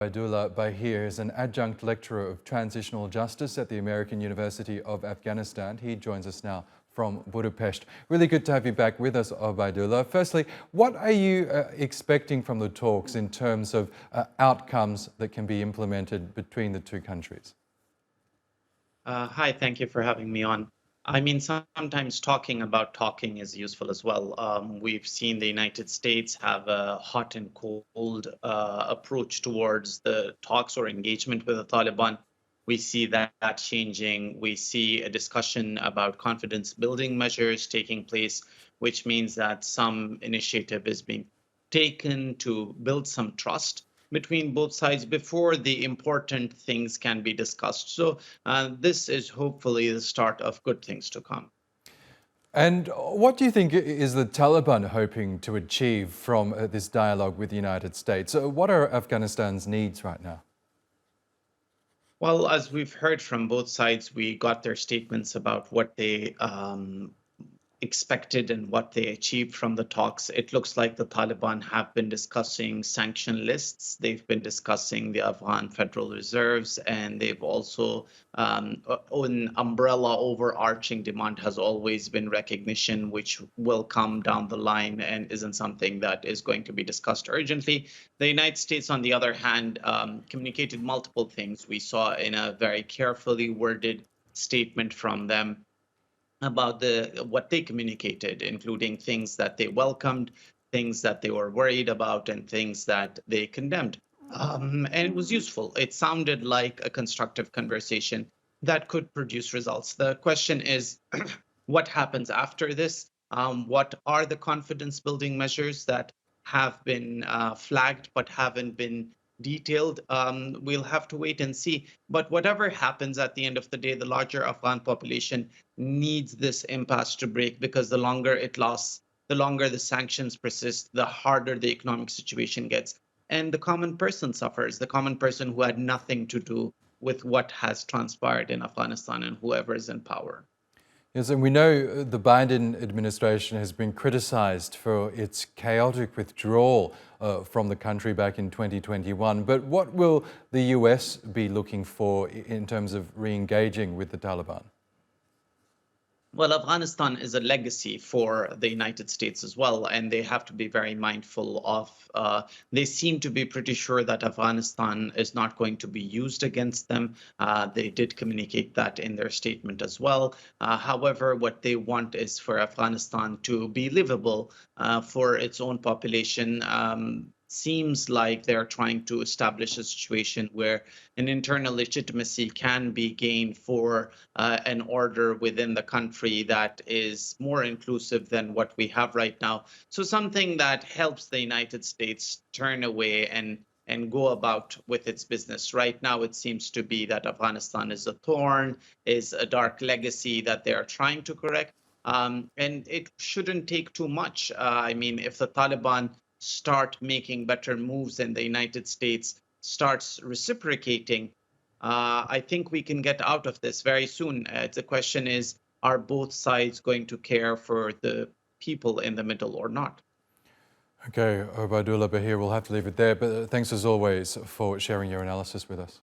Obaidullah Baheer is an adjunct lecturer of transitional justice at the American University of Afghanistan. He joins us now from Budapest. Really good to have you back with us, Obaidullah. Firstly, what are you expecting from the talks in terms of outcomes that can be implemented between the two countries? Hi, thank you for having me on. I mean, sometimes talking about talking is useful as well. We've seen the United States have a hot and cold approach towards the talks or engagement with the Taliban. We see that changing. We see a discussion about confidence building measures taking place, which means that some initiative is being taken to build some trust between both sides before the important things can be discussed. So this is hopefully the start of good things to come. And what do you think is the Taliban hoping to achieve from this dialogue with the United States? What are Afghanistan's needs right now? Well, as we've heard from both sides, we got their statements about what they expected and what they achieved from the talks. It looks like the Taliban have been discussing sanction lists. They've been discussing the Afghan Federal Reserves, and they've also, an umbrella overarching demand has always been recognition, which will come down the line and isn't something that is going to be discussed urgently. The United States, on the other hand, communicated multiple things. We saw in a very carefully worded statement from them about what they communicated, including things that they welcomed, things that they were worried about, and things that they condemned. And it was useful. It sounded like a constructive conversation that could produce results. The question is, what happens after this? What are the confidence building measures that have been flagged but haven't been detailed? We'll have to wait and see. But whatever happens at the end of the day, the larger Afghan population needs this impasse to break, because the longer it lasts, the longer the sanctions persist, the harder the economic situation gets. And the common person suffers, the common person who had nothing to do with what has transpired in Afghanistan and whoever is in power. Yes, and we know the Biden administration has been criticised for its chaotic withdrawal from the country back in 2021. But what will the US be looking for in terms of re-engaging with the Taliban? Well, Afghanistan is a legacy for the United States as well, and they have to be very mindful of. They seem to be pretty sure that Afghanistan is not going to be used against them. They did communicate that in their statement as well. However, what they want is for Afghanistan to be livable for its own population. Seems like they're trying to establish a situation where an internal legitimacy can be gained for an order within the country that is more inclusive than what we have right now. So something that helps the United States turn away and go about with its business. Right now, it seems to be that Afghanistan is a thorn, is a dark legacy that they are trying to correct. And it shouldn't take too much. I mean, if the Taliban start making better moves and the United States starts reciprocating, I think we can get out of this very soon. The question is, are both sides going to care for the people in the middle or not? Okay, Obaidullah Baheer, we'll have to leave it there, but thanks as always for sharing your analysis with us.